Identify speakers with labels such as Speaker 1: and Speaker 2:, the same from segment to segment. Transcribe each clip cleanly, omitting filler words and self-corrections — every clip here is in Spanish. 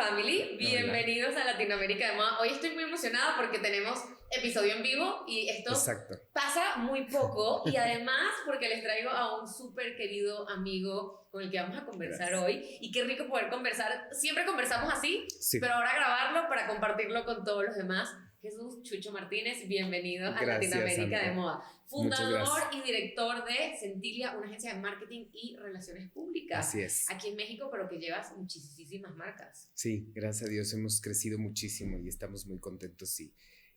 Speaker 1: Family, bienvenidos a Latinoamérica de Moda. Hoy estoy muy emocionada porque tenemos episodio en vivo y esto pasa muy poco y además porque les traigo a un súper querido amigo con el que vamos a conversar hoy y qué rico poder conversar. Siempre conversamos así, pero ahora grabarlo para compartirlo con todos los demás. Jesús Chucho Martínez, bienvenido a Latinoamérica
Speaker 2: Sandra.
Speaker 1: de Moda. Fundador y director de Centilia, una agencia de marketing y relaciones públicas.
Speaker 2: Así es.
Speaker 1: Aquí en México, pero que llevas muchísimas marcas.
Speaker 2: Sí, gracias a Dios hemos crecido muchísimo y estamos muy contentos.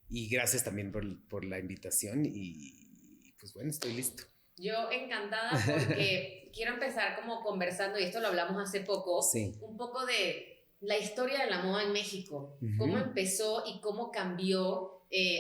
Speaker 2: Y gracias también por la invitación y pues bueno, estoy listo.
Speaker 1: Yo encantada porque quiero empezar como conversando, y esto lo hablamos hace poco, un poco de la historia de la moda en México, cómo empezó y cómo cambió.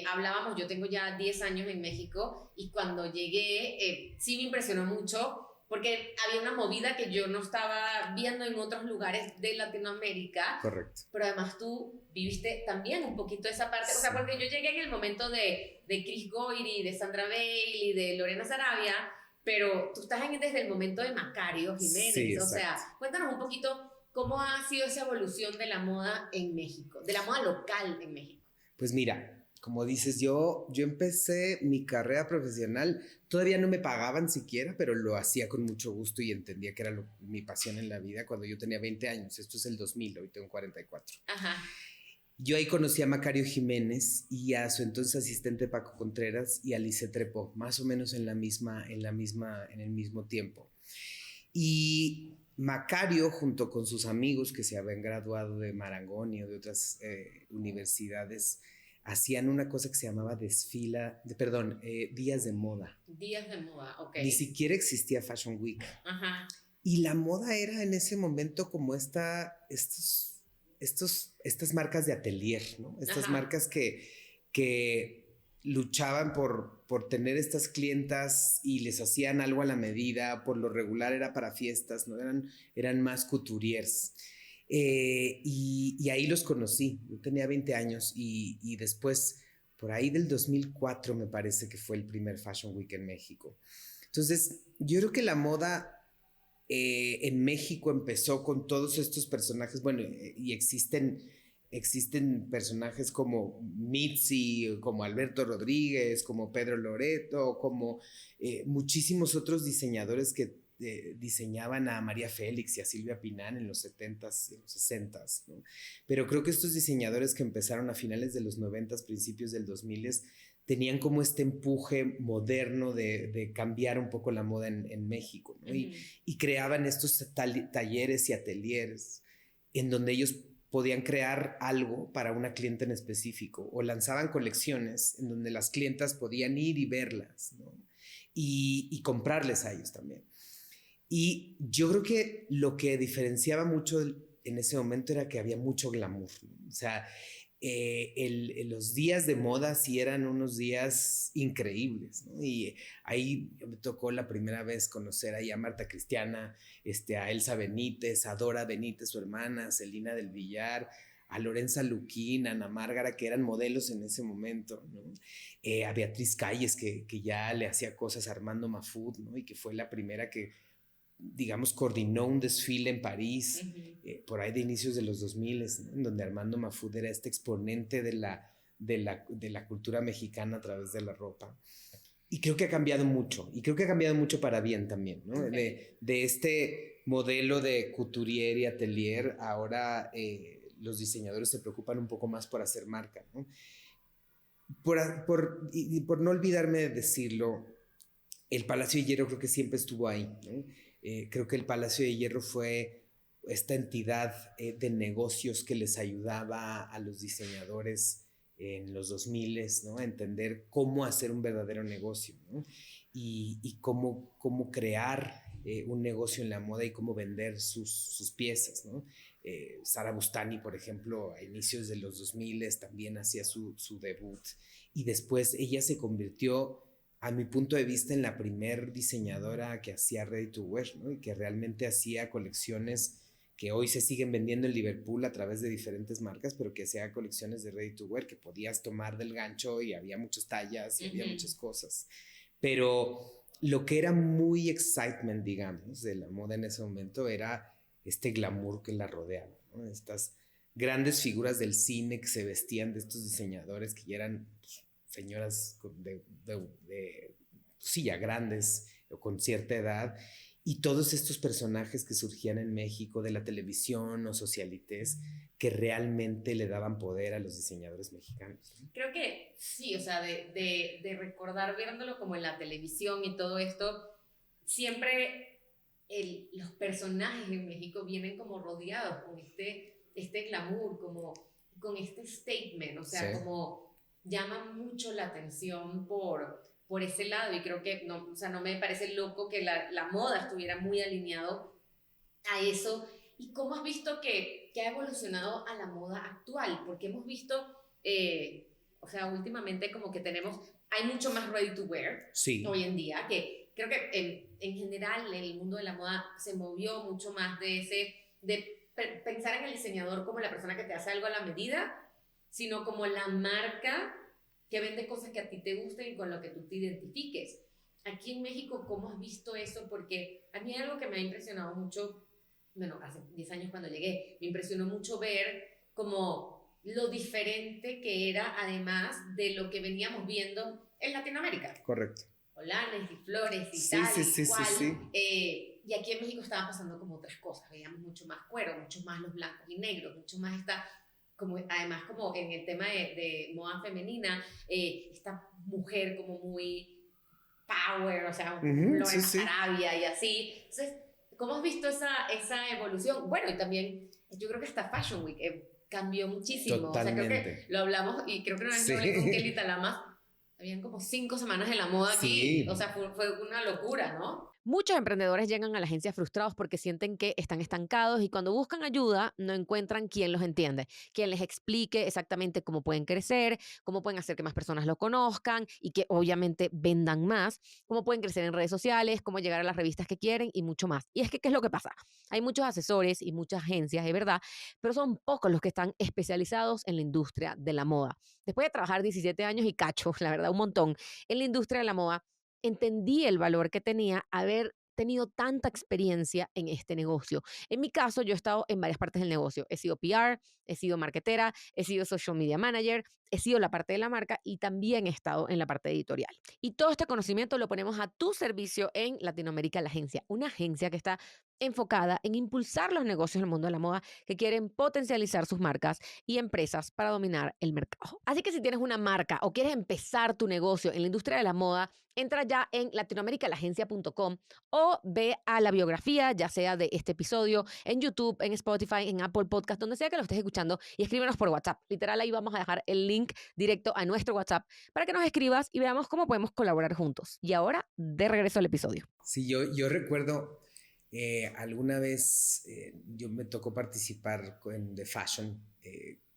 Speaker 1: Hablábamos, yo tengo ya 10 años en México y cuando llegué sí me impresionó mucho porque había una movida que yo no estaba viendo en otros lugares de Latinoamérica.
Speaker 2: Correcto.
Speaker 1: Pero además tú viviste también un poquito esa parte, o sea, porque yo llegué en el momento de Chris Goyri, de Sandra Bailey, de Lorena Sarabia, pero tú estás desde el momento de Macario Jiménez,
Speaker 2: sí,
Speaker 1: o sea, cuéntanos un poquito cómo ha sido esa evolución de la moda en México, de la moda local en México.
Speaker 2: Pues mira, como dices, yo empecé mi carrera profesional, todavía no me pagaban siquiera, pero lo hacía con mucho gusto y entendía que era mi pasión en la vida cuando yo tenía 20 años. Esto es el 2000, hoy tengo 44.
Speaker 1: Ajá.
Speaker 2: Yo ahí conocí a Macario Jiménez y a su entonces asistente Paco Contreras y a Lice Trepó, más o menos en el mismo tiempo. Y Macario, junto con sus amigos que se habían graduado de Marangoni o de otras universidades, hacían una cosa que se llamaba días de moda.
Speaker 1: Días de moda, ok.
Speaker 2: Ni siquiera existía Fashion Week.
Speaker 1: Ajá.
Speaker 2: Y la moda era en ese momento como estas marcas de atelier, ¿no? Estas marcas que luchaban por tener estas clientas y les hacían algo a la medida. Por lo regular era para fiestas, ¿no? Eran más couturiers. Y ahí los conocí. Yo tenía 20 años y después, por ahí del 2004, me parece que fue el primer Fashion Week en México. Entonces, yo creo que la moda en México empezó con todos estos personajes, bueno, y existen personajes como Mitzi, como Alberto Rodríguez, como Pedro Loreto, como muchísimos otros diseñadores que diseñaban a María Félix y a Silvia Pinal en los 70s y los 60s, ¿no? Pero creo que estos diseñadores que empezaron a finales de los 90s, principios del 2000s, tenían como este empuje moderno de cambiar un poco la moda en México, ¿no? Y creaban estos talleres y atelieres en donde ellos podían crear algo para una clienta en específico o lanzaban colecciones en donde las clientas podían ir y verlas, ¿no? Y comprarles a ellos también. Y yo creo que lo que diferenciaba mucho en ese momento era que había mucho glamour, ¿no? O sea, los días de moda sí eran unos días increíbles, ¿no? Y ahí me tocó la primera vez conocer ahí a Marta Cristiana, a Elsa Benítez, a Dora Benítez, su hermana, a Celina del Villar, a Lorenza Luquín, a Ana Márgara, que eran modelos en ese momento, ¿no? A Beatriz Calles, que ya le hacía cosas a Armando Mafud, ¿no? Y que fue la primera que, digamos, coordinó un desfile en París, por ahí de inicios de los 2000, ¿no? En donde Armando Mafud era este exponente de la cultura mexicana a través de la ropa. Y creo que ha cambiado mucho, y creo que ha cambiado mucho para bien también, ¿no? De este modelo de couturier y atelier, ahora los diseñadores se preocupan un poco más por hacer marca, ¿no? Por no olvidarme de decirlo, el Palacio de Hierro creo que siempre estuvo ahí, ¿no? Creo que el Palacio de Hierro fue esta entidad de negocios que les ayudaba a los diseñadores en los 2000, ¿no? A entender cómo hacer un verdadero negocio, ¿no? Y cómo crear un negocio en la moda y cómo vender sus piezas, ¿no? Sara Bustani, por ejemplo, a inicios de los 2000 también hacía su debut y después ella se convirtió, a mi punto de vista, en la primer diseñadora que hacía ready to wear, ¿no? Y que realmente hacía colecciones que hoy se siguen vendiendo en Liverpool a través de diferentes marcas, pero que hacía colecciones de ready to wear que podías tomar del gancho y había muchas tallas y había muchas cosas. Pero lo que era muy excitement, digamos, de la moda en ese momento era este glamour que la rodeaba, ¿no? Estas grandes figuras del cine que se vestían de estos diseñadores que ya eran pues, señoras sí, ya grandes o con cierta edad, y todos estos personajes que surgían en México de la televisión o socialites que realmente le daban poder a los diseñadores mexicanos.
Speaker 1: Creo que sí, o sea, de recordar viéndolo como en la televisión y todo esto, siempre los personajes en México vienen como rodeados con este glamour, como con este statement, o sea, sí, como llama mucho la atención por ese lado, y creo que no, o sea, no me parece loco que la moda estuviera muy alineado a eso. ¿Y cómo has visto que ha evolucionado a la moda actual? Porque hemos visto, o sea, últimamente como que hay mucho más ready to wear, sí, hoy en día, que creo que en general en el mundo de la moda se movió mucho más de pensar en el diseñador como la persona que te hace algo a la medida, sino como la marca que vende cosas que a ti te gusten y con lo que tú te identifiques. Aquí en México, ¿cómo has visto eso? Porque a mí hay algo que me ha impresionado mucho, bueno, hace 10 años cuando llegué, me impresionó mucho ver como lo diferente que era, además de lo que veníamos viendo en Latinoamérica.
Speaker 2: Correcto.
Speaker 1: Holanes y flores y
Speaker 2: sí,
Speaker 1: tal
Speaker 2: sí,
Speaker 1: y cual.
Speaker 2: Sí, sí.
Speaker 1: Y aquí en México estaban pasando como otras cosas, veíamos mucho más cuero, mucho más los blancos y negros, mucho más como, además como en el tema de moda femenina, esta mujer como muy power, o sea, Lorena Sarabia y así. Entonces, ¿cómo has visto esa evolución? Bueno, y también yo creo que esta Fashion Week cambió muchísimo.
Speaker 2: Totalmente.
Speaker 1: O sea, creo que lo hablamos y creo que una vez hablé con Kelly Talamas, habían como 5 semanas en la moda aquí, sí, o sea, fue una locura, ¿no? Muchos emprendedores llegan a la agencia frustrados porque sienten que están estancados y cuando buscan ayuda no encuentran quien los entiende, quien les explique exactamente cómo pueden crecer, cómo pueden hacer que más personas lo conozcan y que obviamente vendan más, cómo pueden crecer en redes sociales, cómo llegar a las revistas que quieren y mucho más. Y es que, ¿qué es lo que pasa? Hay muchos asesores y muchas agencias, de verdad, pero son pocos los que están especializados en la industria de la moda. Después de trabajar 17 años y cacho, la verdad, un montón, en la industria de la moda, entendí el valor que tenía haber tenido tanta experiencia en este negocio. En mi caso, yo he estado en varias partes del negocio. He sido PR, he sido marketera, he sido social media manager, he sido la parte de la marca y también he estado en la parte editorial. Y todo este conocimiento lo ponemos a tu servicio en Latinoamérica La Agencia, una agencia que está enfocada en impulsar los negocios del mundo de la moda que quieren potencializar sus marcas y empresas para dominar el mercado. Así que si tienes una marca o quieres empezar tu negocio en la industria de la moda, entra ya en latinoamericalagencia.com o ve a la biografía, ya sea de este episodio, en YouTube, en Spotify, en Apple Podcast, donde sea que lo estés escuchando, y escríbenos por WhatsApp. Literal, ahí vamos a dejar el link directo a nuestro WhatsApp para que nos escribas y veamos cómo podemos colaborar juntos. Y ahora, de regreso al episodio.
Speaker 2: Sí, yo recuerdo alguna vez yo me tocó participar en The Fashion,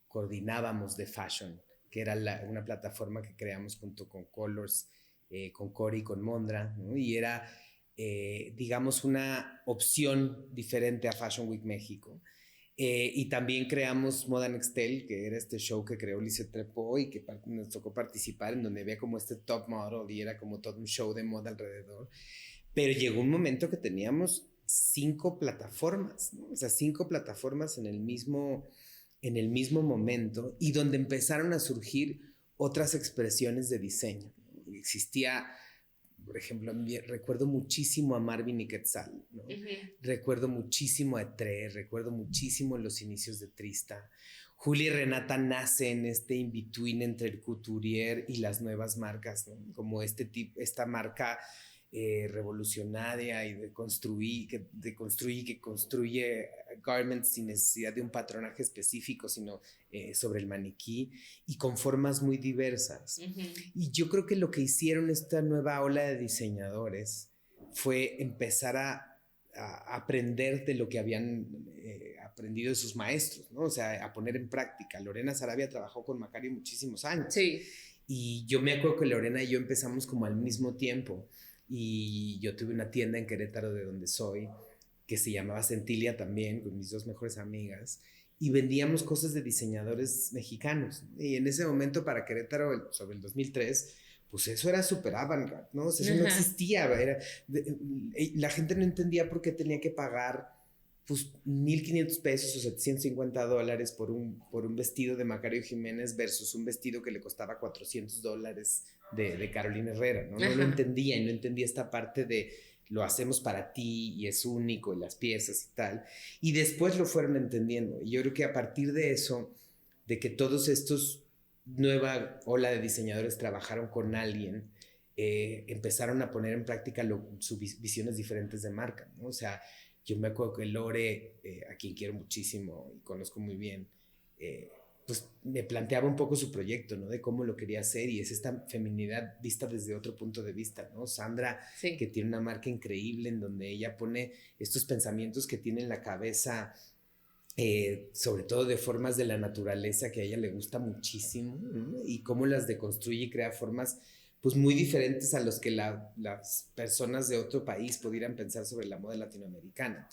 Speaker 2: coordinábamos The Fashion, que era una plataforma que creamos junto con Colors, con Cori, con Mondra, ¿no? Y era, digamos, una opción diferente a Fashion Week México. Y también creamos Moda Nextel, que era este show que creó Lisette Trepó y que nos tocó participar, en donde había como este top model y era como todo un show de moda alrededor. Pero llegó un momento que teníamos 5 plataformas, ¿no? O sea, 5 plataformas en el mismo momento, y donde empezaron a surgir otras expresiones de diseño. Existía, por ejemplo, recuerdo muchísimo a Marvin y Quetzal, ¿no? Recuerdo muchísimo a Etré, recuerdo muchísimo los inicios de Trista. Julia y Renata nacen este in-between entre el couturier y las nuevas marcas, ¿no? Como esta marca revolucionaria y que construye garments sin necesidad de un patronaje específico, sino sobre el maniquí y con formas muy diversas. Y yo creo que lo que hicieron esta nueva ola de diseñadores fue empezar a aprender de lo que habían aprendido de sus maestros, ¿no? O sea, a poner en práctica. Lorena Sarabia trabajó con Macario muchísimos años.
Speaker 1: Sí.
Speaker 2: Y yo me acuerdo que Lorena y yo empezamos como al mismo tiempo. Y yo tuve una tienda en Querétaro, de donde soy, que se llamaba Centilia también, con mis 2 mejores amigas, y vendíamos cosas de diseñadores mexicanos. Y en ese momento para Querétaro, sobre el 2003, pues eso era súper avant-garde, ¿no? O sea, eso no existía. La gente no entendía por qué tenía que pagar pues 1,500 pesos o $750 por un vestido de Macario Jiménez versus un vestido que le costaba $400 de Carolina Herrera, ¿no? No lo entendía, y no entendía esta parte de lo hacemos para ti y es único y las piezas y tal. Y después lo fueron entendiendo. Y yo creo que a partir de eso, de que todos estos nueva ola de diseñadores trabajaron con alguien, empezaron a poner en práctica sus visiones diferentes de marca, ¿no? O sea, yo me acuerdo que Lore, a quien quiero muchísimo y conozco muy bien, pues me planteaba un poco su proyecto, ¿no? De cómo lo quería hacer, y es esta feminidad vista desde otro punto de vista, ¿no? Sandra, sí, que tiene una marca increíble en donde ella pone estos pensamientos que tiene en la cabeza, sobre todo de formas de la naturaleza que a ella le gusta muchísimo, ¿no? Y cómo las deconstruye y crea formas pues muy diferentes a los que las personas de otro país pudieran pensar sobre la moda latinoamericana.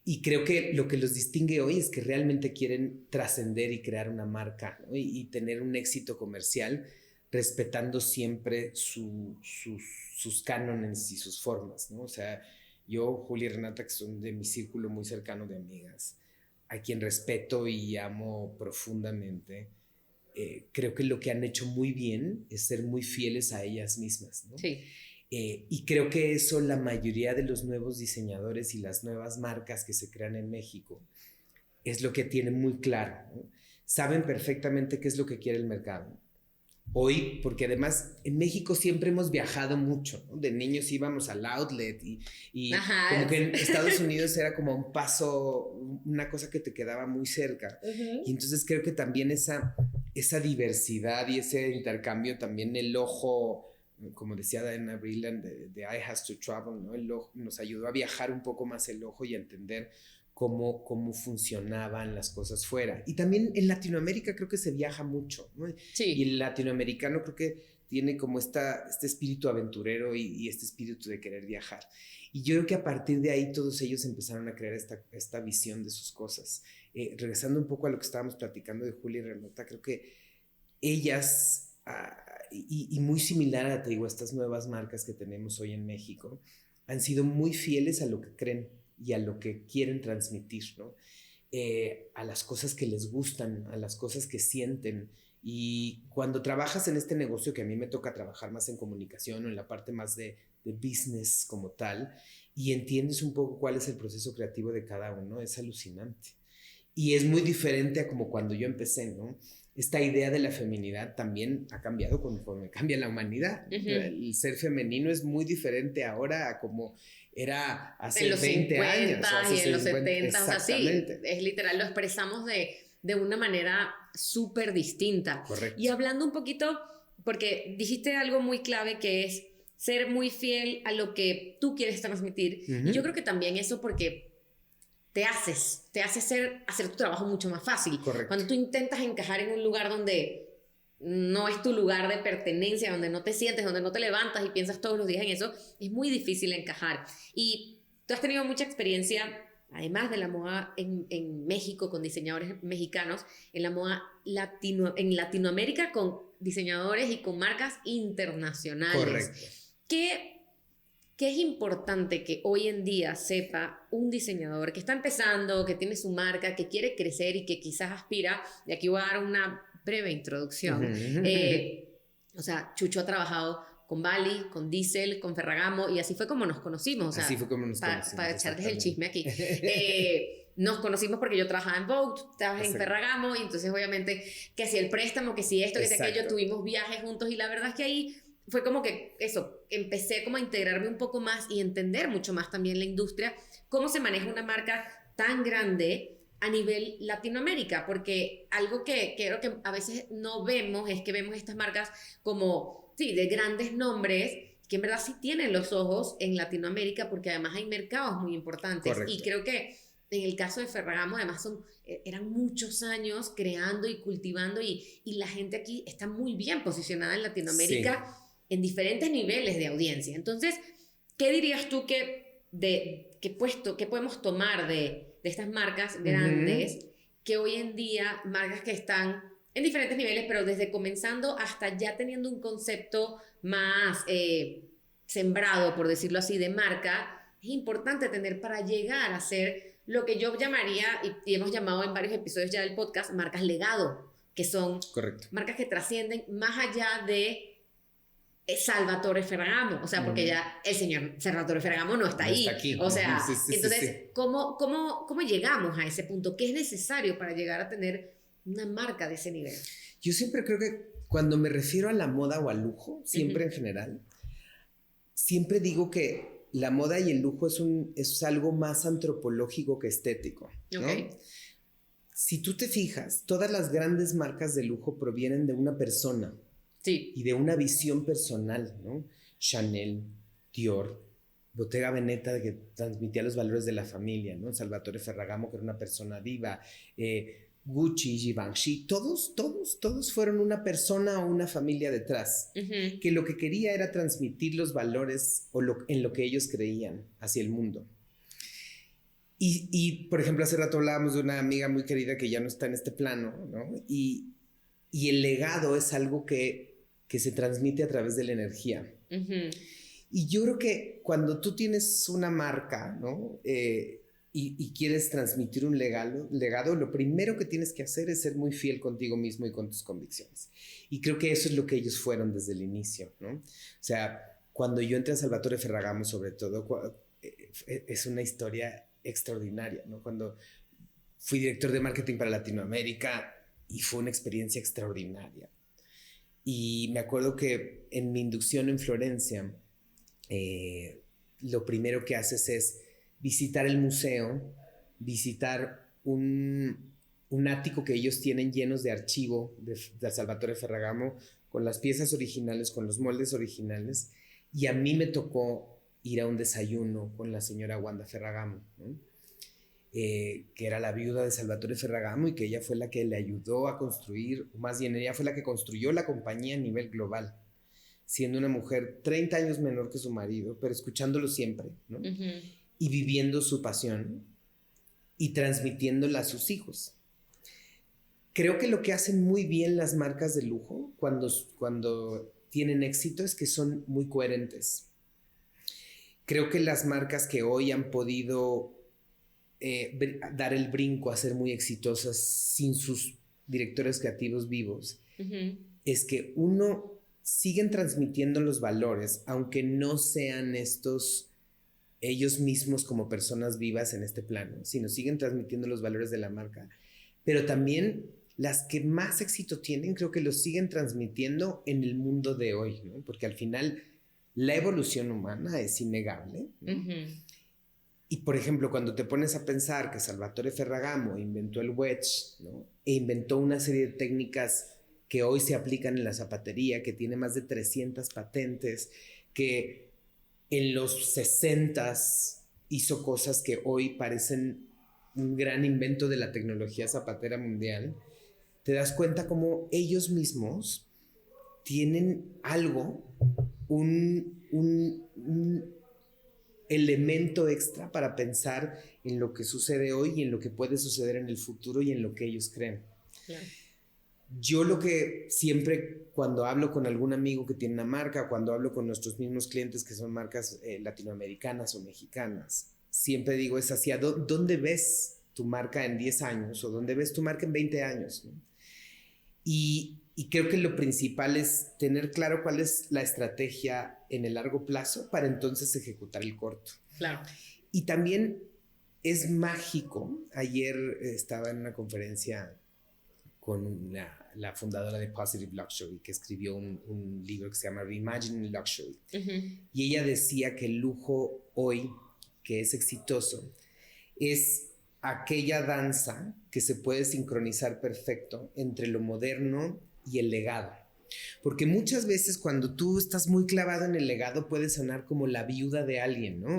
Speaker 2: Y creo que lo que los distingue hoy es que realmente quieren trascender y crear una marca, ¿no? y tener un éxito comercial respetando siempre sus cánones y sus formas, ¿no? O sea, yo, Julia y Renata, que son de mi círculo muy cercano de amigas, a quien respeto y amo profundamente, creo que lo que han hecho muy bien es ser muy fieles a ellas mismas, ¿no?
Speaker 1: Sí.
Speaker 2: Y creo que eso la mayoría de los nuevos diseñadores y las nuevas marcas que se crean en México es lo que tienen muy claro, ¿no? Saben perfectamente qué es lo que quiere el mercado. Hoy, porque además en México siempre hemos viajado mucho, ¿no? De niños íbamos al outlet y como que en Estados Unidos era como un paso, una cosa que te quedaba muy cerca. Y entonces creo que también esa diversidad y ese intercambio, también el ojo, como decía Diana Vreeland de I Has to Travel, ¿no? El ojo nos ayudó a viajar un poco más el ojo y a entender cómo funcionaban las cosas fuera. Y también en Latinoamérica creo que se viaja mucho, ¿no?
Speaker 1: Sí.
Speaker 2: Y el latinoamericano creo que tiene como este espíritu aventurero y este espíritu de querer viajar. Y yo creo que a partir de ahí todos ellos empezaron a crear esta visión de sus cosas. Regresando un poco a lo que estábamos platicando de Julia y Renata, creo que ellas, y muy similar a, te digo, estas nuevas marcas que tenemos hoy en México, han sido muy fieles a lo que creen y a lo que quieren transmitir, ¿no? A las cosas que les gustan, a las cosas que sienten. Y cuando trabajas en este negocio, que a mí me toca trabajar más en comunicación o en la parte más de business como tal, y entiendes un poco cuál es el proceso creativo de cada uno, es alucinante. Y es muy diferente a como cuando yo empecé, ¿no? Esta idea de la feminidad también ha cambiado conforme cambia la humanidad. El ser femenino es muy diferente ahora a como era hace
Speaker 1: en los
Speaker 2: 20
Speaker 1: 50
Speaker 2: años.
Speaker 1: Y en los 70, o sea, sí, es literal, lo expresamos de una manera súper distinta.
Speaker 2: Correcto.
Speaker 1: Y hablando un poquito, porque dijiste algo muy clave que es ser muy fiel a lo que tú quieres transmitir. Y yo creo que también eso porque te hace hacer tu trabajo mucho más fácil.
Speaker 2: Correcto.
Speaker 1: Cuando tú intentas encajar en un lugar donde no es tu lugar de pertenencia, donde no te sientes, donde no te levantas y piensas todos los días en eso, es muy difícil encajar. Y tú has tenido mucha experiencia, además de la moda en México, con diseñadores mexicanos, en la moda en Latinoamérica, con diseñadores y con marcas internacionales.
Speaker 2: Correcto.
Speaker 1: ¿Qué es importante que hoy en día sepa un diseñador que está empezando, que tiene su marca, que quiere crecer y que quizás aspira? Y aquí voy a dar una breve introducción. O sea, Chucho ha trabajado con Bali, con Diesel, con Ferragamo, y así fue como nos conocimos. O sea,
Speaker 2: así fue como nos conocimos.
Speaker 1: Para echarles el chisme aquí. Nos conocimos porque yo trabajaba en Vogue, trabajé en Ferragamo, y entonces obviamente que si el préstamo, que si esto, que si aquello, tuvimos viajes juntos, y la verdad es que ahí fue como que eso, empecé como a integrarme un poco más y entender mucho más también la industria, cómo se maneja una marca tan grande a nivel Latinoamérica, porque algo que creo que a veces no vemos es que vemos estas marcas como, sí, de grandes nombres, que en verdad sí tienen los ojos en Latinoamérica, porque además hay mercados muy importantes.
Speaker 2: Correcto.
Speaker 1: Y creo que en el caso de Ferragamo, además eran muchos años creando y cultivando, y la gente aquí está muy bien posicionada en Latinoamérica, sí, en diferentes niveles de audiencia. Entonces, ¿qué dirías tú que podemos tomar de estas marcas grandes, que hoy en día, marcas que están en diferentes niveles, pero desde comenzando hasta ya teniendo un concepto más sembrado, por decirlo así, de marca, es importante tener para llegar a ser lo que yo llamaría, y hemos llamado en varios episodios ya del podcast, marcas legado, que son marcas que trascienden más allá de Salvatore Ferragamo, o sea, porque ya el señor Salvatore Ferragamo no está ahí. Está aquí. O sea, entonces, ¿cómo llegamos a ese punto? ¿Qué es necesario para llegar a tener una marca de ese nivel?
Speaker 2: Yo siempre creo que cuando me refiero a la moda o al lujo, siempre en general, siempre digo que la moda y el lujo es algo más antropológico que estético, ¿no? Si tú te fijas, todas las grandes marcas de lujo provienen de una persona. Sí. Y de una visión personal, ¿no? Chanel, Dior, Bottega Veneta, que transmitía los valores de la familia, ¿no? Salvatore Ferragamo, que era una persona viva, Gucci, Givenchy, todos fueron una persona o una familia detrás, que lo que quería era transmitir los valores en lo que ellos creían hacia el mundo. Y por ejemplo, hace rato hablábamos de una amiga muy querida que ya no está en este plano, ¿no? Y el legado es algo que se transmite a través de la energía. Y yo creo que cuando tú tienes una marca, ¿no? Y quieres transmitir un legado, lo primero que tienes que hacer es ser muy fiel contigo mismo y con tus convicciones. Y creo que eso es lo que ellos fueron desde el inicio, ¿no? O sea, cuando yo entré a Salvatore Ferragamo, sobre todo, es una historia extraordinaria, ¿no? Cuando fui director de marketing para Latinoamérica y fue una experiencia extraordinaria. Y me acuerdo que en mi inducción en Florencia, lo primero que haces es visitar el museo, visitar un ático que ellos tienen llenos de archivo de Salvatore Ferragamo, con las piezas originales, con los moldes originales. Y a mí me tocó ir a un desayuno con la señora Wanda Ferragamo, ¿no? Que era la viuda de Salvatore Ferragamo y que ella fue la que le ayudó a construir, más bien ella fue la que construyó la compañía a nivel global, siendo una mujer 30 años menor que su marido, pero escuchándolo siempre, ¿no? Y viviendo su pasión y transmitiéndola a sus hijos. Creo que lo que hacen muy bien las marcas de lujo cuando tienen éxito es que son muy coherentes. Creo que las marcas que hoy han podido dar el brinco a ser muy exitosas sin sus directores creativos vivos, es que siguen transmitiendo los valores, aunque no sean ellos mismos como personas vivas en este plano, sino siguen transmitiendo los valores de la marca. Pero también las que más éxito tienen, creo que los siguen transmitiendo en el mundo de hoy, ¿no? Porque al final la evolución humana es innegable, ¿no? Y por ejemplo, cuando te pones a pensar que Salvatore Ferragamo inventó el wedge, ¿no? E inventó una serie de técnicas que hoy se aplican en la zapatería, que tiene más de 300 patentes, que en los 60s hizo cosas que hoy parecen un gran invento de la tecnología zapatera mundial, te das cuenta cómo ellos mismos tienen algo, un elemento extra para pensar en lo que sucede hoy y en lo que puede suceder en el futuro y en lo que ellos creen. Claro. Yo lo que siempre cuando hablo con algún amigo que tiene una marca, cuando hablo con nuestros mismos clientes que son marcas latinoamericanas o mexicanas, siempre digo es hacia dónde ves tu marca en 10 años o dónde ves tu marca en 20 años, ¿no? Y creo que lo principal es tener claro cuál es la estrategia en el largo plazo para entonces ejecutar el corto. Claro. Y también es mágico. Ayer estaba en una conferencia con la fundadora de Positive Luxury, que escribió un libro que se llama Reimagining Luxury. Y ella decía que el lujo hoy, que es exitoso, es aquella danza que se puede sincronizar perfecto entre lo moderno y el legado. Porque muchas veces cuando tú estás muy clavado en el legado puedes sonar como la viuda de alguien, ¿no?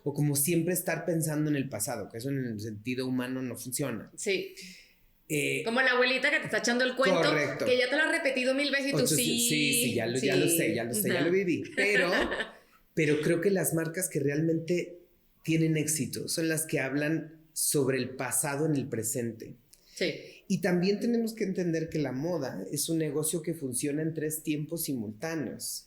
Speaker 2: O como siempre estar pensando en el pasado, que eso en el sentido humano no funciona.
Speaker 1: Sí. Como la abuelita que te está echando el cuento, correcto, que ya te lo ha repetido 1000 veces y tú
Speaker 2: sí, ya lo sé, ya lo viví. Pero creo que las marcas que realmente tienen éxito son las que hablan sobre el pasado en el presente. Sí. Y también tenemos que entender que la moda es un negocio que funciona en 3 tiempos simultáneos.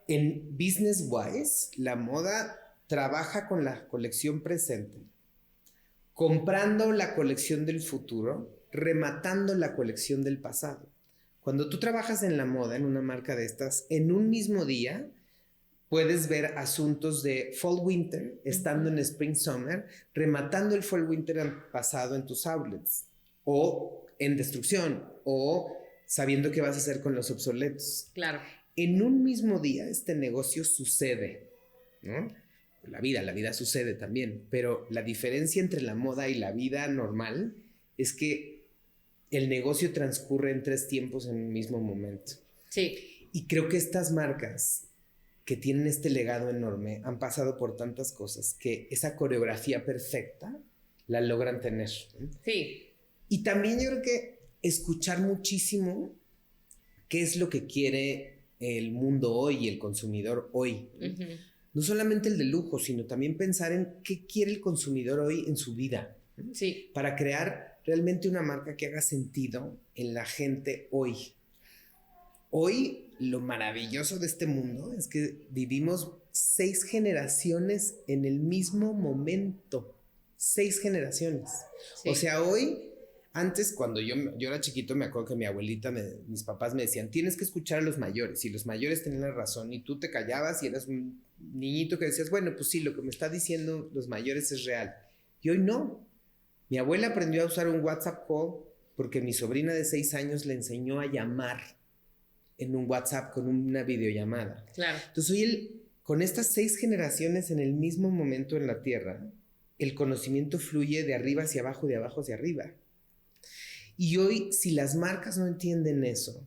Speaker 2: En business wise, la moda trabaja con la colección presente, comprando la colección del futuro, rematando la colección del pasado. Cuando tú trabajas en la moda, en una marca de estas, en un mismo día puedes ver asuntos de fall-winter, estando en spring-summer, rematando el fall-winter pasado en tus outlets, o en destrucción, o sabiendo qué vas a hacer con los obsoletos.
Speaker 1: Claro.
Speaker 2: En un mismo día este negocio sucede, ¿no? La vida sucede también, pero la diferencia entre la moda y la vida normal es que el negocio transcurre en 3 tiempos en un mismo momento.
Speaker 1: Sí.
Speaker 2: Y creo que estas marcas que tienen este legado enorme han pasado por tantas cosas que esa coreografía perfecta la logran tener.
Speaker 1: Sí.
Speaker 2: Y también yo creo que escuchar muchísimo qué es lo que quiere el mundo hoy y el consumidor hoy. No solamente el de lujo, sino también pensar en qué quiere el consumidor hoy en su vida.
Speaker 1: Sí.
Speaker 2: Para crear realmente una marca que haga sentido en la gente hoy. Hoy, lo maravilloso de este mundo es que vivimos 6 generaciones en el mismo momento. 6 generaciones. Sí. O sea, hoy, antes cuando yo era chiquito, me acuerdo que mi abuelita, mis papás me decían, tienes que escuchar a los mayores. Y los mayores tenían la razón y tú te callabas y eras un niñito que decías, bueno, pues sí, lo que me está diciendo los mayores es real. Y hoy no. Mi abuela aprendió a usar un WhatsApp call porque mi sobrina de 6 años le enseñó a llamar en un WhatsApp con una videollamada.
Speaker 1: Claro.
Speaker 2: Entonces hoy con estas 6 generaciones en el mismo momento en la Tierra, el conocimiento fluye de arriba hacia abajo, de abajo hacia arriba. Y hoy, si las marcas no entienden eso,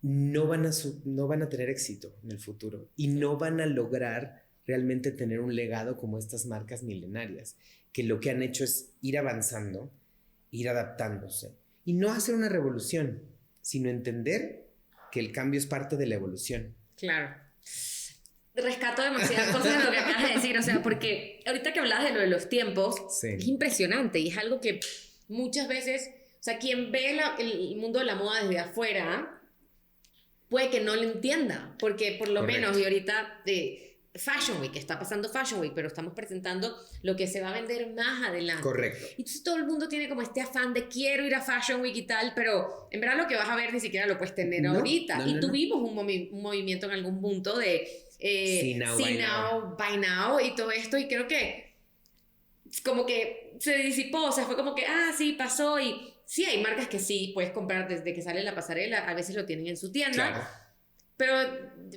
Speaker 2: no van a tener éxito en el futuro y no van a lograr realmente tener un legado como estas marcas milenarias, que lo que han hecho es ir avanzando, ir adaptándose y no hacer una revolución, sino entender que el cambio es parte de la evolución.
Speaker 1: Claro. Rescato demasiadas cosas de lo que acabas de decir, o sea, porque ahorita que hablabas de lo de los tiempos, sí, es impresionante y es algo que muchas veces, o sea, quien ve el mundo de la moda desde afuera puede que no lo entienda, porque por lo menos, y ahorita Fashion Week, está pasando Fashion Week, pero estamos presentando lo que se va a vender más adelante.
Speaker 2: Correcto.
Speaker 1: Y entonces todo el mundo tiene como este afán de quiero ir a Fashion Week y tal, pero en verdad lo que vas a ver ni siquiera lo puedes tener ahorita. Y tuvimos un movimiento en algún punto de See now, buy now y todo esto, y creo que como que se disipó, o sea, fue como que, sí, pasó, y sí hay marcas que sí puedes comprar desde que sale la pasarela, a veces lo tienen en su tienda, claro.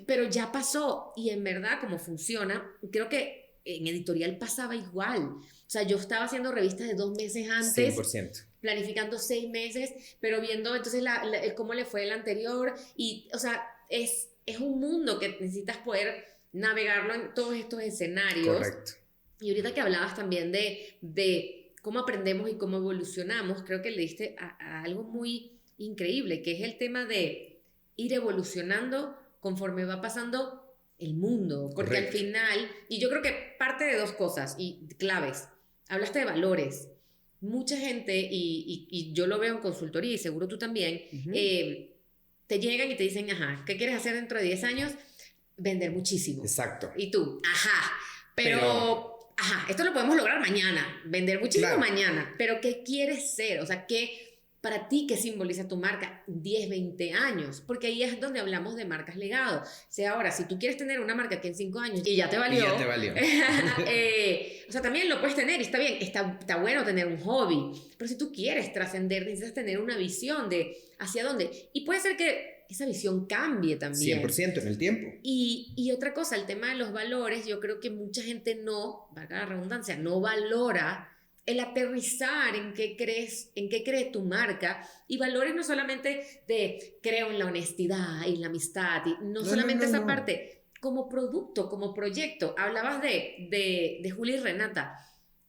Speaker 1: Pero ya pasó, y en verdad como funciona, creo que en editorial pasaba igual, o sea, yo estaba haciendo revistas de 2 meses antes,
Speaker 2: 100%.
Speaker 1: Planificando 6 meses, pero viendo entonces cómo le fue el anterior, y o sea, es un mundo que necesitas poder navegarlo en todos estos escenarios.
Speaker 2: Correcto.
Speaker 1: Y ahorita que hablabas también de cómo aprendemos y cómo evolucionamos, creo que le diste a algo muy increíble, que es el tema de ir evolucionando conforme va pasando el mundo. Porque correcto. Al final, y yo creo que parte de 2 cosas y claves, hablaste de valores. Mucha gente, y yo lo veo en consultoría y seguro tú también, te llegan y te dicen, ¿qué quieres hacer dentro de 10 años? Vender muchísimo.
Speaker 2: Exacto.
Speaker 1: Y tú, pero esto lo podemos lograr mañana, vender muchísimo claro. Mañana, pero ¿qué quieres ser? O sea, para ti, ¿qué simboliza tu marca 10, 20 años? Porque ahí es donde hablamos de marcas legado. O sea, ahora, si tú quieres tener una marca que en 5 años y ya te valió. O sea, también lo puedes tener y está bien, está bueno tener un hobby, pero si tú quieres trascender, necesitas tener una visión de hacia dónde. Y puede ser que esa visión cambie también.
Speaker 2: 100% en el tiempo.
Speaker 1: Y otra cosa, el tema de los valores, yo creo que mucha gente valga la redundancia, no valora el aterrizar en qué cree tu marca, y valores no solamente de creo en la honestidad y la amistad, y no solamente esa parte, como producto, como proyecto. Hablabas de Julia y Renata,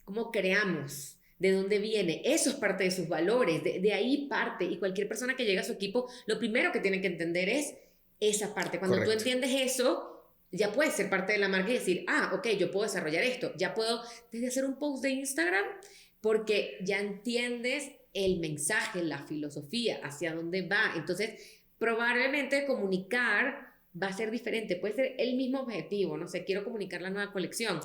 Speaker 1: cómo creamos, de dónde viene, eso es parte de sus valores, de ahí parte, y cualquier persona que llega a su equipo, lo primero que tiene que entender es esa parte. Cuando correcto. Tú entiendes eso, ya puedes ser parte de la marca y decir, ok, yo puedo desarrollar esto, ya puedo desde hacer un post de Instagram, porque ya entiendes el mensaje, la filosofía, hacia dónde va. Entonces, probablemente comunicar va a ser diferente. Puede ser el mismo objetivo, no sé, quiero comunicar la nueva colección,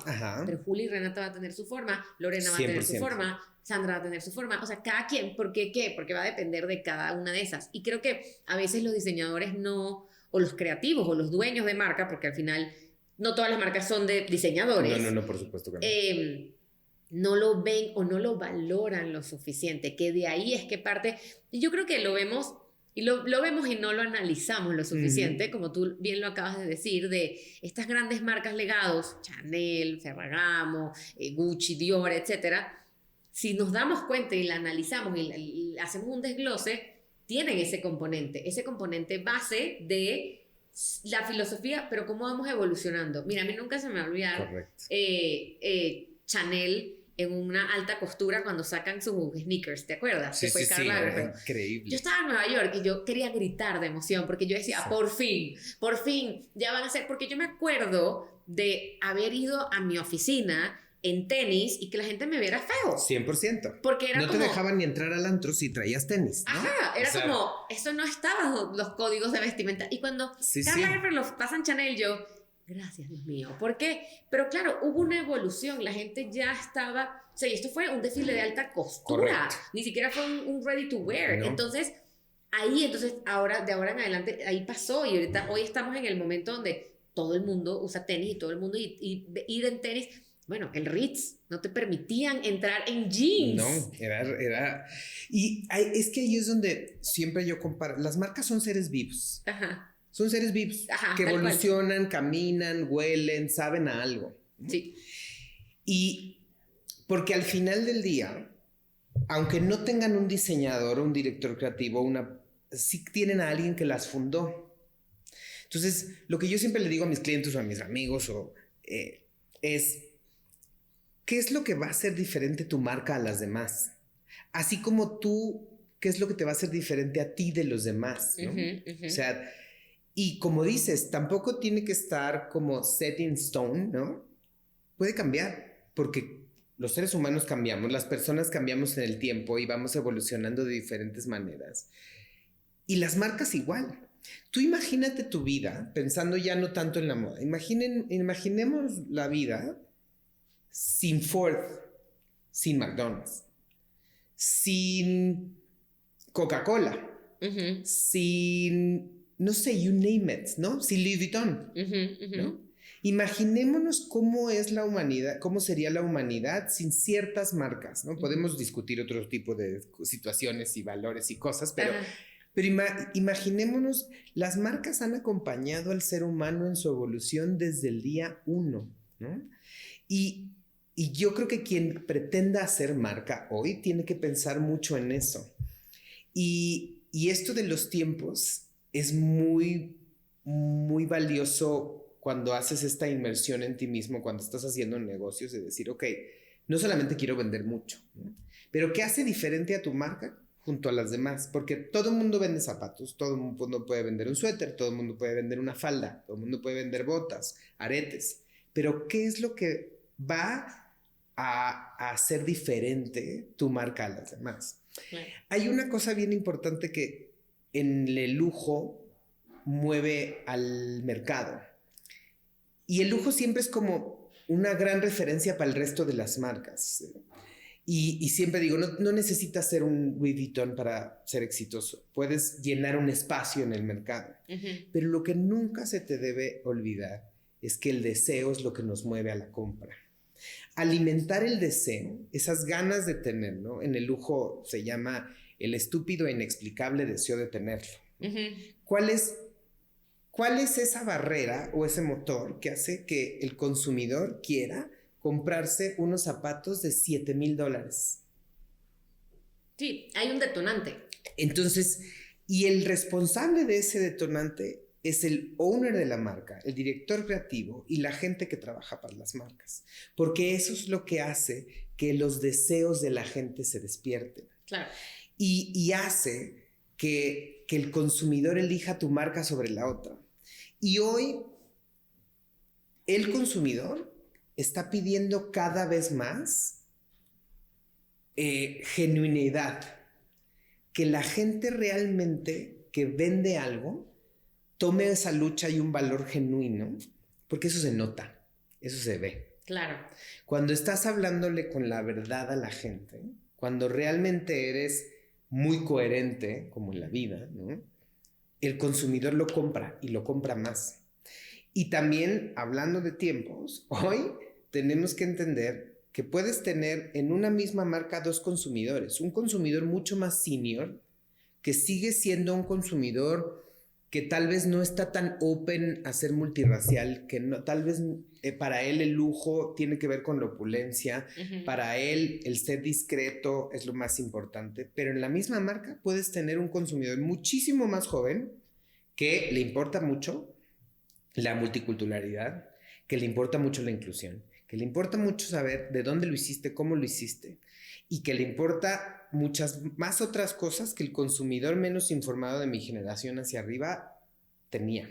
Speaker 1: pero Juli y Renata va a tener su forma, Lorena va a tener su forma, Sandra va a tener su forma, o sea, cada quien, ¿por qué qué? Porque va a depender de cada una de esas. Y creo que a veces los diseñadores no, o los creativos, o los dueños de marca, porque al final no todas las marcas son de diseñadores.
Speaker 2: No, por supuesto que
Speaker 1: no lo ven o no lo valoran lo suficiente, que de ahí es que parte, y yo creo que lo vemos, y lo vemos y no lo analizamos lo suficiente, como tú bien lo acabas de decir, de estas grandes marcas legados, Chanel, Ferragamo, Gucci, Dior, etcétera. Si nos damos cuenta y la analizamos y hacemos un desglose, tienen ese componente base de la filosofía, pero cómo vamos evolucionando. Mira, a mí nunca se me va a olvidar Chanel en una alta costura cuando sacan sus sneakers, ¿te acuerdas?
Speaker 2: Sí, sí, sí, increíble.
Speaker 1: Yo estaba en Nueva York y yo quería gritar de emoción porque yo decía, por fin, ya van a ser, porque yo me acuerdo de haber ido a mi oficina en tenis y que la gente me viera feo.
Speaker 2: 100%.
Speaker 1: Porque era
Speaker 2: no
Speaker 1: como,
Speaker 2: te dejaban ni entrar al antro si traías tenis, ¿no?
Speaker 1: Ajá, era como, eso no estaba los códigos de vestimenta. Y cuando Karl Lagerfeld los pasan Chanel, yo, gracias, Dios mío. ¿Por qué? Pero claro, hubo una evolución. La gente ya estaba, o sea, y esto fue un desfile de alta costura. Correcto. Ni siquiera fue un ready to wear. No. Entonces, ahora, de ahora en adelante, ahí pasó. Y ahorita, hoy estamos en el momento donde todo el mundo usa tenis y todo el mundo y ir en tenis. Bueno, el Ritz, no te permitían entrar en jeans.
Speaker 2: No, era... Y es que ahí es donde siempre yo comparo. Las marcas son seres vivos.
Speaker 1: Ajá.
Speaker 2: Son seres vivos.
Speaker 1: Ajá,
Speaker 2: que evolucionan, caminan, huelen, saben a algo.
Speaker 1: Sí.
Speaker 2: Y porque al final del día, aunque no tengan un diseñador o un director creativo, sí tienen a alguien que las fundó. Entonces, lo que yo siempre le digo a mis clientes o a mis amigos es... ¿Qué es lo que va a hacer diferente tu marca a las demás? Así como tú, ¿qué es lo que te va a hacer diferente a ti de los demás? ¿No? O sea, y como dices, tampoco tiene que estar como set in stone, ¿no? Puede cambiar, porque los seres humanos cambiamos, las personas cambiamos en el tiempo y vamos evolucionando de diferentes maneras. Y las marcas igual. Tú imagínate tu vida, pensando ya no tanto en la moda. Imaginemos la vida sin Ford, sin McDonald's, sin Coca-Cola, sin, no sé, you name it, ¿no? Sin Louis Vuitton, ¿no? Imaginémonos cómo es la humanidad, cómo sería la humanidad sin ciertas marcas, ¿no? Podemos discutir otro tipo de situaciones y valores y cosas, pero imaginémonos, las marcas han acompañado al ser humano en su evolución desde el día 1, ¿no? Y yo creo que quien pretenda hacer marca hoy tiene que pensar mucho en eso. Y esto de los tiempos es muy, muy valioso cuando haces esta inmersión en ti mismo, cuando estás haciendo negocios, de decir, ok, no solamente quiero vender mucho, ¿no? Pero ¿qué hace diferente a tu marca junto a las demás? Porque todo el mundo vende zapatos, todo el mundo puede vender un suéter, todo el mundo puede vender una falda, todo el mundo puede vender botas, aretes. Pero ¿qué es lo que va a hacer diferente tu marca a las demás?
Speaker 1: Claro.
Speaker 2: Hay una cosa bien importante que en el lujo mueve al mercado. Y el lujo siempre es como una gran referencia para el resto de las marcas. Y siempre digo, no necesitas ser un Louis Vuitton para ser exitoso. Puedes llenar un espacio en el mercado. Pero lo que nunca se te debe olvidar es que el deseo es lo que nos mueve a la compra. Alimentar el deseo, esas ganas de tener, ¿no? En el lujo se llama el estúpido e inexplicable deseo de tenerlo. ¿Cuál es esa barrera o ese motor que hace que el consumidor quiera comprarse unos zapatos de $7,000?
Speaker 1: Sí, hay un detonante.
Speaker 2: Entonces, y el responsable de ese detonante es el owner de la marca, el director creativo y la gente que trabaja para las marcas. Porque eso es lo que hace que los deseos de la gente se despierten.
Speaker 1: Claro.
Speaker 2: Y hace que el consumidor elija tu marca sobre la otra. Y hoy, el consumidor está pidiendo cada vez más genuinidad. Que la gente realmente que vende algo tome esa lucha y un valor genuino, porque eso se nota, eso se ve.
Speaker 1: Claro.
Speaker 2: Cuando estás hablándole con la verdad a la gente, cuando realmente eres muy coherente, como en la vida, ¿no? El consumidor lo compra y lo compra más. Y también, hablando de tiempos, hoy tenemos que entender que puedes tener en una misma marca 2 consumidores. Un consumidor mucho más senior, que sigue siendo un consumidor que tal vez no está tan open a ser multirracial, que no, tal vez para él el lujo tiene que ver con la opulencia, para él el ser discreto es lo más importante, pero en la misma marca puedes tener un consumidor muchísimo más joven que le importa mucho la multiculturalidad, que le importa mucho la inclusión, que le importa mucho saber de dónde lo hiciste, cómo lo hiciste, y que le importa muchas más otras cosas que el consumidor menos informado de mi generación hacia arriba tenía.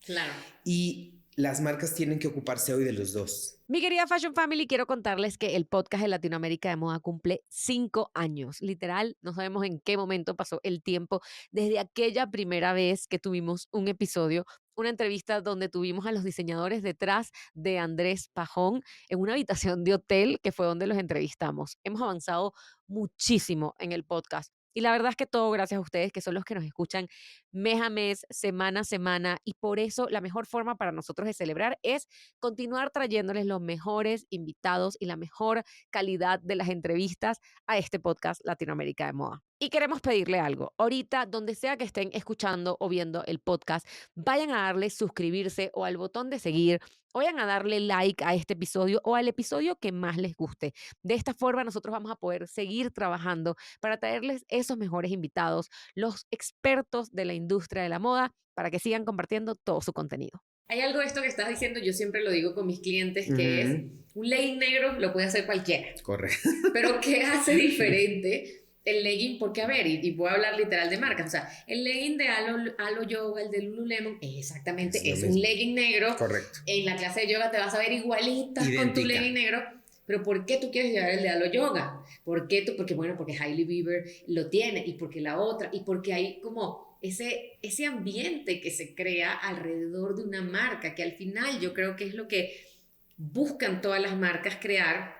Speaker 1: Claro.
Speaker 2: Y las marcas tienen que ocuparse hoy de los dos.
Speaker 3: Mi querida Fashion Family, quiero contarles que el podcast de Latinoamérica de Moda cumple 5 años. Literal, no sabemos en qué momento pasó el tiempo desde aquella primera vez que tuvimos un episodio, una entrevista donde tuvimos a los diseñadores detrás de Andrés Pajón en una habitación de hotel que fue donde los entrevistamos. Hemos avanzado muchísimo en el podcast. Y la verdad es que todo gracias a ustedes, que son los que nos escuchan mes a mes, semana a semana. Y por eso la mejor forma para nosotros de celebrar es continuar trayéndoles los mejores invitados y la mejor calidad de las entrevistas a este podcast Latinoamérica de Moda. Y queremos pedirle algo. Ahorita, donde sea que estén escuchando o viendo el podcast, vayan a darle suscribirse o al botón de seguir, o vayan a darle like a este episodio o al episodio que más les guste. De esta forma, nosotros vamos a poder seguir trabajando para traerles esos mejores invitados, los expertos de la industria de la moda, para que sigan compartiendo todo su contenido.
Speaker 1: Hay algo de esto que estás diciendo, yo siempre lo digo con mis clientes, que es un legging negro lo puede hacer cualquiera.
Speaker 2: Correcto.
Speaker 1: Pero ¿qué hace diferente el legging? Porque, a ver, y voy a hablar literal de marcas, o sea, el legging de Alo Yoga, el de Lululemon, exactamente, es un legging negro.
Speaker 2: Correcto.
Speaker 1: En la clase de yoga te vas a ver igualita con tu legging negro. Pero ¿por qué tú quieres llevar el de Alo Yoga? ¿Por qué tú? Porque Hailey Bieber lo tiene, y porque la otra, y porque hay como ese ambiente que se crea alrededor de una marca, que al final yo creo que es lo que buscan todas las marcas crear,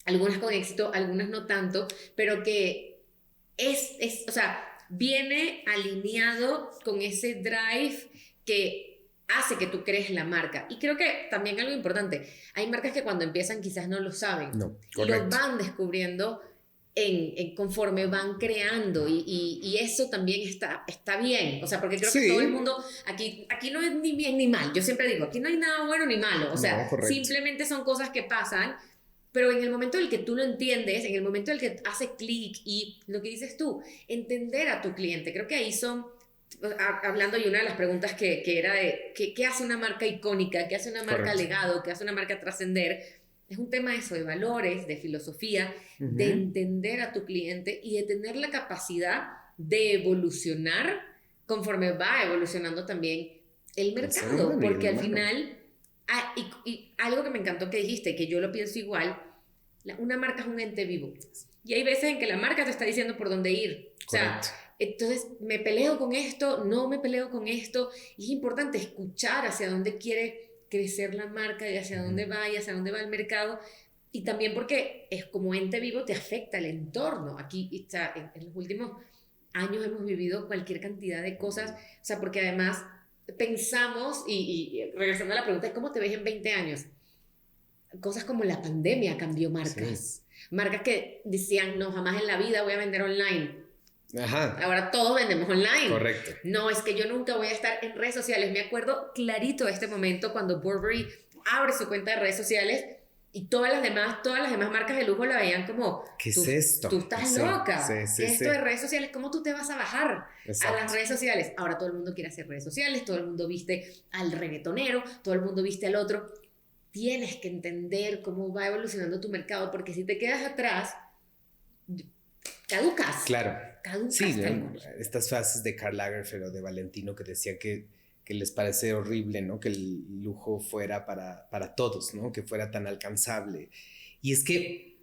Speaker 1: algunas con éxito, algunas no tanto, pero que o sea, viene alineado con ese drive que hace que tú crees la marca. Y creo que también algo importante, hay marcas que cuando empiezan quizás no lo saben,
Speaker 2: no,
Speaker 1: y lo van descubriendo conforme van creando, y eso también está bien, o sea, porque creo que todo el mundo, aquí no es ni bien ni mal, yo siempre digo, aquí no hay nada bueno ni malo, o sea, simplemente son cosas que pasan, pero en el momento en el que tú lo entiendes, en el momento en el que hace clic, y lo que dices tú, entender a tu cliente, creo que ahí son, hablando, y una de las preguntas que era de, ¿qué hace una marca icónica? ¿Qué hace una marca legado? ¿Qué hace una marca trascender? Es un tema eso, de valores, de filosofía, de entender a tu cliente y de tener la capacidad de evolucionar conforme va evolucionando también el mercado. Porque al final, y algo que me encantó que dijiste, que yo lo pienso igual, una marca es un ente vivo. Y hay veces en que la marca te está diciendo por dónde ir. O sea, entonces, ¿me peleo con esto? ¿No me peleo con esto? Y es importante escuchar hacia dónde quiere crecer la marca y hacia dónde va y hacia dónde va el mercado, y también porque es como ente vivo, te afecta el entorno. Aquí, o sea, en los últimos años hemos vivido cualquier cantidad de cosas, o sea, porque además pensamos, y regresando a la pregunta, ¿cómo te ves en 20 años? Cosas como la pandemia cambió marcas. Marcas que decían, no, jamás en la vida voy a vender online.
Speaker 2: Ajá.
Speaker 1: Ahora todos vendemos online.
Speaker 2: Correcto.
Speaker 1: No, es que yo nunca voy a estar en redes sociales. Me acuerdo clarito de este momento cuando Burberry abre su cuenta de redes sociales y todas las demás marcas de lujo la veían como,
Speaker 2: ¿qué es esto?
Speaker 1: Tú estás loca. ¿Qué es esto de redes sociales? ¿Cómo tú te vas a bajar a las redes sociales? Ahora todo el mundo quiere hacer redes sociales, todo el mundo viste al reggaetonero, todo el mundo viste al otro. Tienes que entender cómo va evolucionando tu mercado, porque si te quedas atrás, caducas.
Speaker 2: Claro.
Speaker 1: Caducas.
Speaker 2: Sí, ¿no? Estas frases de Karl Lagerfeld o de Valentino que decía que les parece horrible, ¿no? Que el lujo fuera para todos, ¿no? Que fuera tan alcanzable. Y es que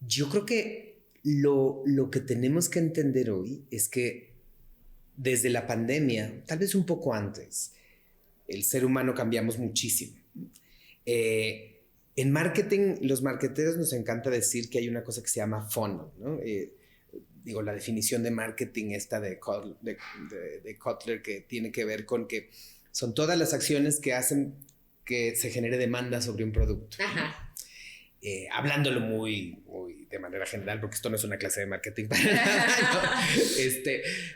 Speaker 2: yo creo que lo que tenemos que entender hoy es que desde la pandemia, tal vez un poco antes, el ser humano cambiamos muchísimo. En marketing, los marketeros nos encanta decir que hay una cosa que se llama funnel, ¿no? Digo, la definición de marketing esta de Kotler, que tiene que ver con que son todas las acciones que hacen que se genere demanda sobre un producto.
Speaker 1: Ajá.
Speaker 2: Hablándolo muy de manera general, porque esto no es una clase de marketing para nada, ¿no?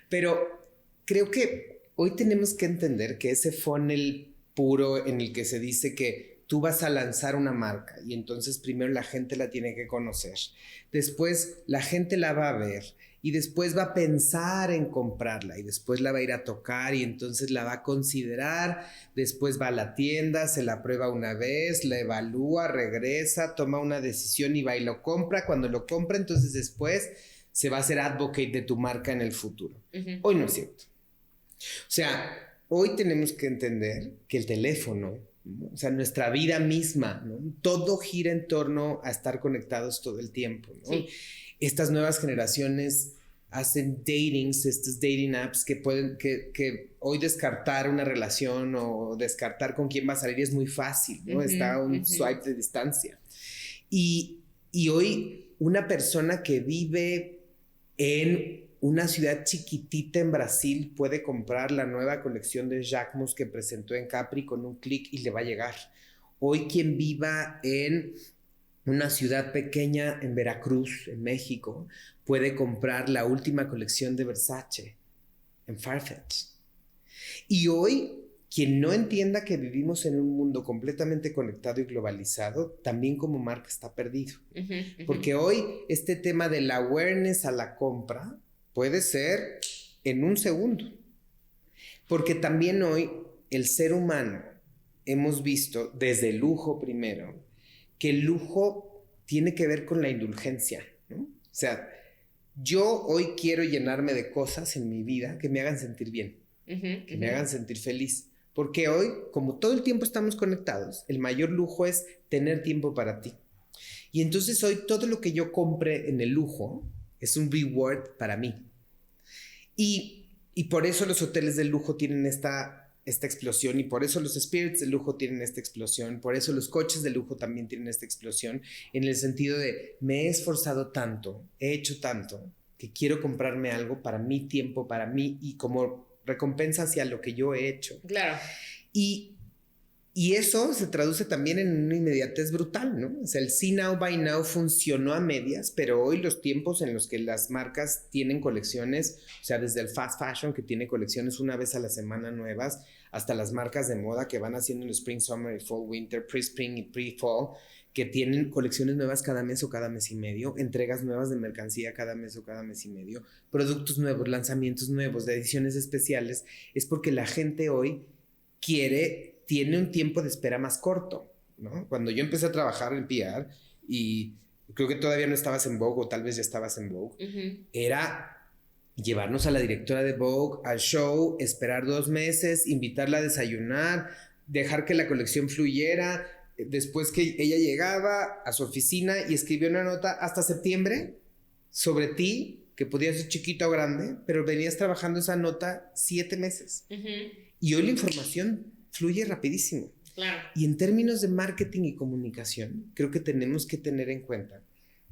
Speaker 2: Pero creo que hoy tenemos que entender que ese funnel puro en el que se dice que tú vas a lanzar una marca y entonces primero la gente la tiene que conocer, después la gente la va a ver y después va a pensar en comprarla y después la va a ir a tocar y entonces la va a considerar, después va a la tienda, se la prueba una vez, la evalúa, regresa, toma una decisión y va y lo compra. Cuando lo compra, entonces después se va a hacer advocate de tu marca en el futuro. Hoy no es cierto. O sea, hoy tenemos que entender que el teléfono, ¿no? O sea, nuestra vida misma, ¿no? Todo gira en torno a estar conectados todo el tiempo, ¿no? Sí. Estas nuevas generaciones hacen datings, estas dating apps que pueden, que hoy descartar una relación o descartar con quién va a salir es muy fácil, ¿no? Está a un swipe de distancia. Y hoy una persona que vive en una ciudad chiquitita en Brasil puede comprar la nueva colección de Jacquemus que presentó en Capri con un clic y le va a llegar. Hoy quien viva en una ciudad pequeña en Veracruz, en México, puede comprar la última colección de Versace en Farfetch. Y hoy, quien no entienda que vivimos en un mundo completamente conectado y globalizado, también como marca está perdido. Porque hoy este tema del awareness a la compra puede ser en un segundo. Porque también hoy el ser humano hemos visto desde el lujo primero, que el lujo tiene que ver con la indulgencia, ¿no? O sea, yo hoy quiero llenarme de cosas en mi vida que me hagan sentir bien, que me hagan sentir feliz. Porque hoy, como todo el tiempo estamos conectados, el mayor lujo es tener tiempo para ti. Y entonces hoy todo lo que yo compre en el lujo es un reward para mí. Y por eso los hoteles de lujo tienen esta explosión y por eso los spirits de lujo tienen esta explosión, por eso los coches de lujo también tienen esta explosión, en el sentido de me he esforzado tanto, he hecho tanto, que quiero comprarme algo para mi tiempo, para mí y como recompensa hacia lo que yo he hecho.
Speaker 1: Claro.
Speaker 2: Y eso se traduce también en una inmediatez brutal, ¿no? O sea, el see now, buy now funcionó a medias, pero hoy los tiempos en los que las marcas tienen colecciones, o sea, desde el fast fashion que tiene colecciones una vez a la semana nuevas, hasta las marcas de moda que van haciendo en spring, summer y fall, winter, pre-spring y pre-fall, que tienen colecciones nuevas cada mes o cada mes y medio, entregas nuevas de mercancía cada mes o cada mes y medio, productos nuevos, lanzamientos nuevos, de ediciones especiales, es porque la gente hoy tiene un tiempo de espera más corto, ¿no? Cuando yo empecé a trabajar en PR, y creo que todavía no estabas en Vogue, o tal vez ya estabas en Vogue, era llevarnos a la directora de Vogue al show, esperar 2 meses, invitarla a desayunar, dejar que la colección fluyera, después que ella llegaba a su oficina y escribió una nota hasta septiembre sobre ti, que podía ser chiquita o grande, pero venías trabajando esa nota 7 meses. Y hoy la información fluye rapidísimo.
Speaker 1: Claro.
Speaker 2: Y en términos de marketing y comunicación, creo que tenemos que tener en cuenta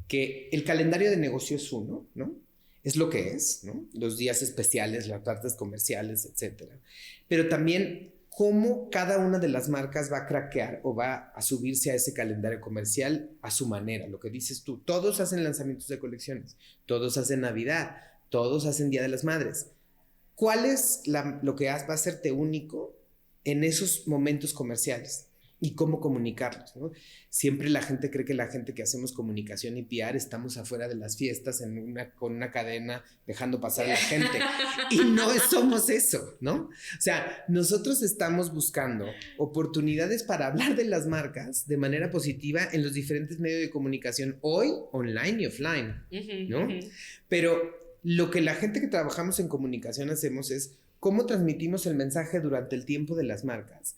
Speaker 2: que el calendario de negocio es uno, ¿no? Es lo que es, ¿no? Los días especiales, las cartas comerciales, etcétera. Pero también cómo cada una de las marcas va a craquear o va a subirse a ese calendario comercial a su manera. Lo que dices tú, todos hacen lanzamientos de colecciones, todos hacen Navidad, todos hacen Día de las Madres. ¿Cuál es lo que va a hacerte único en esos momentos comerciales? Y cómo comunicarlos, ¿no? Siempre la gente cree que la gente que hacemos comunicación y PR estamos afuera de las fiestas con una cadena dejando pasar a la gente. Y no somos eso, ¿no? O sea, nosotros estamos buscando oportunidades para hablar de las marcas de manera positiva en los diferentes medios de comunicación, hoy online y offline, ¿no? Pero lo que la gente que trabajamos en comunicación hacemos es cómo transmitimos el mensaje durante el tiempo de las marcas,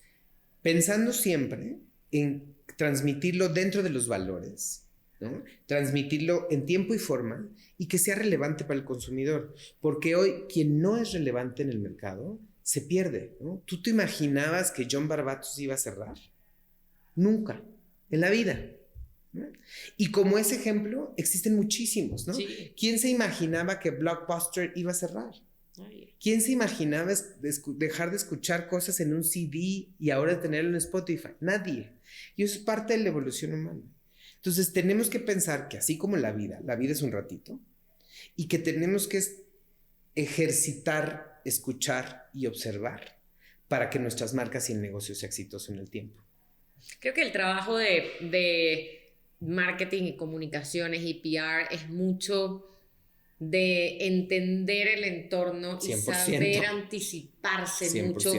Speaker 2: pensando siempre en transmitirlo dentro de los valores, ¿no? Transmitirlo en tiempo y forma y que sea relevante para el consumidor. Porque hoy quien no es relevante en el mercado se pierde, ¿no? ¿Tú te imaginabas que John Barbatos iba a cerrar? Nunca, en la vida, ¿no? Y como ese ejemplo, existen muchísimos, ¿no?
Speaker 1: Sí.
Speaker 2: ¿Quién se imaginaba que Blockbuster iba a cerrar? ¿Quién se imaginaba dejar de escuchar cosas en un CD y ahora tenerlo en Spotify? Nadie. Y eso es parte de la evolución humana. Entonces tenemos que pensar que así como la vida es un ratito y que tenemos que ejercitar, escuchar y observar para que nuestras marcas y el negocio sea exitoso en el tiempo.
Speaker 1: Creo que el trabajo de marketing y comunicaciones y PR es mucho de entender el entorno 100%. Y saber anticiparse 100%. Mucho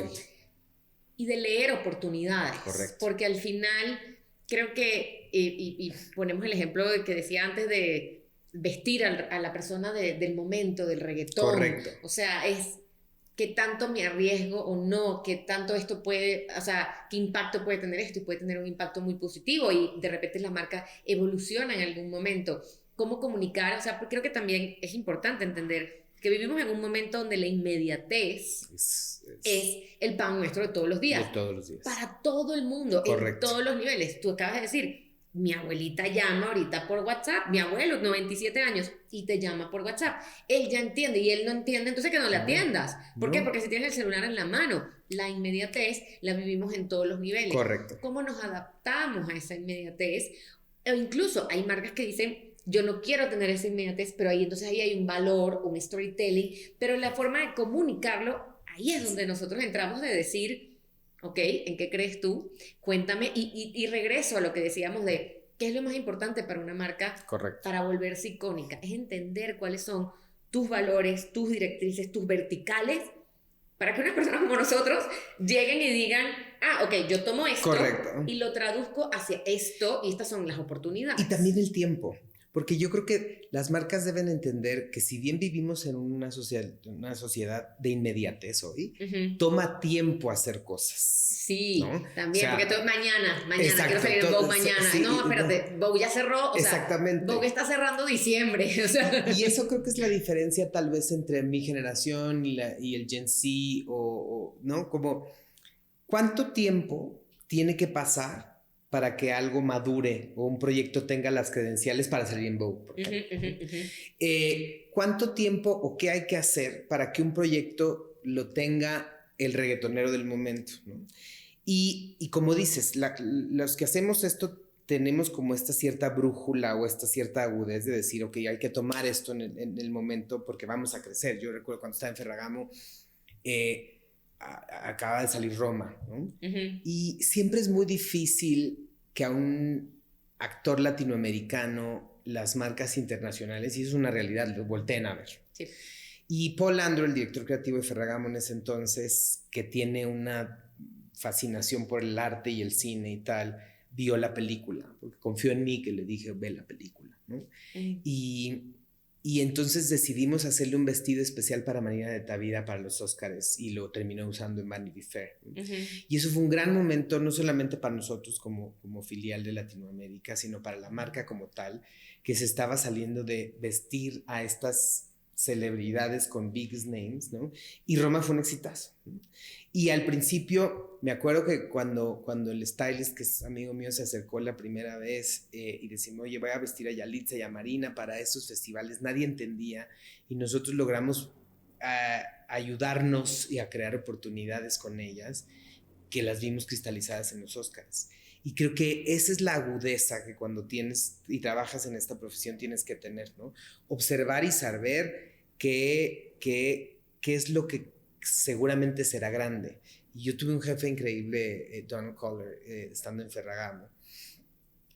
Speaker 1: y de leer oportunidades.
Speaker 2: Correcto.
Speaker 1: Porque al final creo que, y ponemos el ejemplo de que decía antes de vestir a la persona del momento, del reggaetón.
Speaker 2: Correcto.
Speaker 1: O sea, es qué tanto me arriesgo o no, qué tanto esto puede, o sea, qué impacto puede tener esto, y puede tener un impacto muy positivo y de repente la marca evoluciona en algún momento. Cómo comunicar, o sea, creo que también es importante entender que vivimos en un momento donde la inmediatez es el pan nuestro de todos los días.
Speaker 2: De todos los días.
Speaker 1: Para todo el mundo,
Speaker 2: correcto.
Speaker 1: En todos los niveles. Tú acabas de decir, mi abuelita llama ahorita por WhatsApp, mi abuelo, 97 años, y te llama por WhatsApp. Él ya entiende y él no entiende, entonces que no le atiendas. ¿Por qué? Porque si tienes el celular en la mano, la inmediatez la vivimos en todos los niveles.
Speaker 2: Correcto.
Speaker 1: ¿Cómo nos adaptamos a esa inmediatez? O incluso hay marcas que dicen, yo no quiero tener esa inmediatez, pero entonces ahí hay un valor, un storytelling, pero la forma de comunicarlo, ahí es donde nosotros entramos de decir, ok, ¿en qué crees tú? Cuéntame, y regreso a lo que decíamos de qué es lo más importante para una marca.
Speaker 2: Correcto.
Speaker 1: Para volverse icónica, es entender cuáles son tus valores, tus directrices, tus verticales, para que unas personas como nosotros lleguen y digan, ok, yo tomo esto.
Speaker 2: Correcto.
Speaker 1: Y lo traduzco hacia esto, y estas son las oportunidades.
Speaker 2: Y también el tiempo. Porque yo creo que las marcas deben entender que si bien vivimos en una sociedad de inmediatez hoy, toma tiempo hacer cosas.
Speaker 1: Sí,
Speaker 2: ¿no?
Speaker 1: también, o sea, porque mañana
Speaker 2: exacto,
Speaker 1: quiero salir Vogue mañana. Sí, no, espérate, Vogue ya cerró,
Speaker 2: exactamente.
Speaker 1: Sea, Vogue está cerrando diciembre. O sea.
Speaker 2: Y eso creo que es la diferencia tal vez entre mi generación y el Gen Z, ¿no? Como, ¿cuánto tiempo tiene que pasar para que algo madure o un proyecto tenga las credenciales para salir en Vogue? Por ejemplo. ¿Cuánto tiempo o qué hay que hacer para que un proyecto lo tenga el reggaetonero del momento, ¿no? Y como dices, los que hacemos esto tenemos como esta cierta brújula o esta cierta agudez de decir, ok, hay que tomar esto en el momento porque vamos a crecer. Yo recuerdo cuando estaba en Ferragamo, acaba de salir Roma, ¿no? Y siempre es muy difícil que a un actor latinoamericano las marcas internacionales, y eso es una realidad, lo volteen a ver.
Speaker 1: Sí.
Speaker 2: Y Paul Landro, el director creativo de Ferragamo en ese entonces, que tiene una fascinación por el arte y el cine y tal, vio la película, porque confió en mí que le dije, ve la película, ¿no? Y entonces decidimos hacerle un vestido especial para Marina de Tavira para los Óscares y lo terminó usando en Vanity Fair. Y eso fue un gran momento, no solamente para nosotros como filial de Latinoamérica, sino para la marca como tal, que se estaba saliendo de vestir a estas celebridades con big names, ¿no? Y Roma fue un exitazo, ¿no? Y al principio, me acuerdo que cuando el stylist, que es amigo mío, se acercó la primera vez y decimos, oye, voy a vestir a Yalitza y a Marina para estos festivales, nadie entendía y nosotros logramos ayudarnos y a crear oportunidades con ellas que las vimos cristalizadas en los Óscars. Y creo que esa es la agudeza que cuando tienes y trabajas en esta profesión tienes que tener, ¿no? Observar y saber qué es lo que seguramente será grande. Y yo tuve un jefe increíble, Donald Coller, estando en Ferragamo.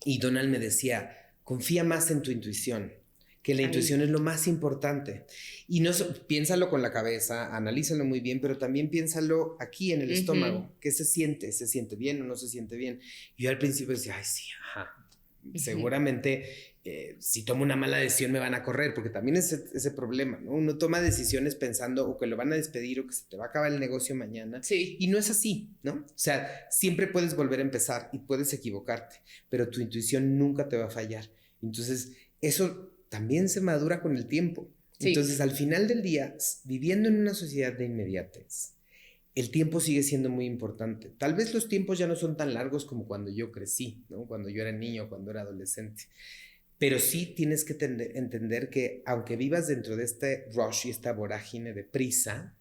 Speaker 2: Y Donald me decía, confía más en tu intuición, que la intuición es lo más importante. Y no piénsalo con la cabeza, analízalo muy bien, pero también piénsalo aquí en el estómago. ¿Qué se siente? ¿Se siente bien o no se siente bien? Yo al principio decía, ay, sí, ajá. Seguramente si tomo una mala decisión me van a correr, porque también es ese problema, ¿no? Uno toma decisiones pensando o que lo van a despedir o que se te va a acabar el negocio mañana.
Speaker 1: Sí.
Speaker 2: Y no es así, ¿no? O sea, siempre puedes volver a empezar y puedes equivocarte, pero tu intuición nunca te va a fallar. Entonces, eso también se madura con el tiempo.
Speaker 1: Sí.
Speaker 2: Entonces, al final del día, viviendo en una sociedad de inmediatez, el tiempo sigue siendo muy importante. Tal vez los tiempos ya no son tan largos como cuando yo crecí, ¿no? Cuando yo era niño, cuando era adolescente. Pero sí tienes que entender que aunque vivas dentro de este rush y esta vorágine de prisa,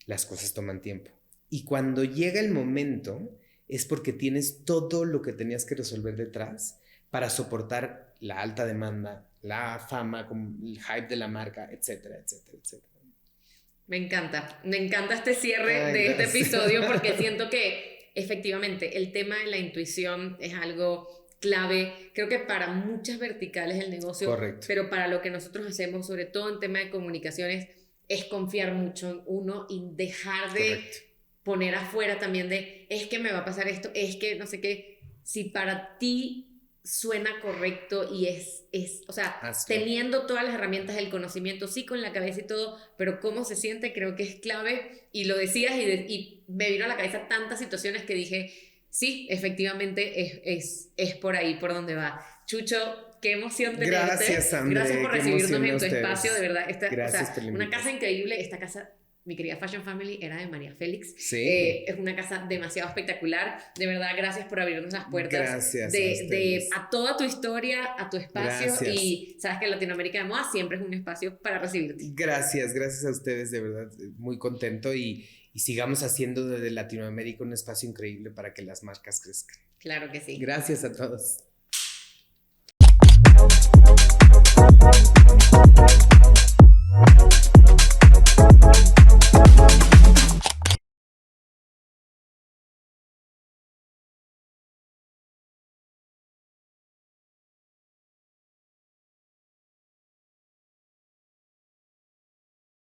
Speaker 2: las cosas toman tiempo. Y cuando llega el momento, es porque tienes todo lo que tenías que resolver detrás para soportar la alta demanda, la fama, el hype de la marca, etcétera, etcétera, etcétera.
Speaker 1: Me encanta este cierre de este episodio porque siento que efectivamente el tema de la intuición es algo clave, creo que para muchas verticales del negocio.
Speaker 2: Correcto.
Speaker 1: Pero para lo que nosotros hacemos, sobre todo en tema de comunicaciones, es confiar mucho en uno y dejar de
Speaker 2: Correcto.
Speaker 1: poner afuera también de, es que me va a pasar esto, es que no sé qué. Si para ti suena correcto y o sea, teniendo todas las herramientas, el conocimiento, sí, con la cabeza y todo, pero cómo se siente creo que es clave. Y lo decías y me vino a la cabeza tantas situaciones que dije, sí, efectivamente es por ahí por donde va. Chucho, qué emoción tenerte.
Speaker 2: Gracias, André.
Speaker 1: Gracias por recibirnos en tu espacio, de verdad.
Speaker 2: Gracias,
Speaker 1: o sea, una casa increíble. Esta casa, mi querida Fashion Family, era de María Félix.
Speaker 2: Sí.
Speaker 1: Es una casa demasiado espectacular. De verdad, gracias por abrirnos las puertas.
Speaker 2: Gracias
Speaker 1: a toda tu historia, a tu espacio.
Speaker 2: Gracias.
Speaker 1: Y sabes que Latinoamérica de Moda siempre es un espacio para recibirte.
Speaker 2: Gracias a ustedes, de verdad, muy contento y sigamos haciendo desde Latinoamérica un espacio increíble para que las marcas crezcan.
Speaker 1: Claro que sí.
Speaker 2: Gracias a todos.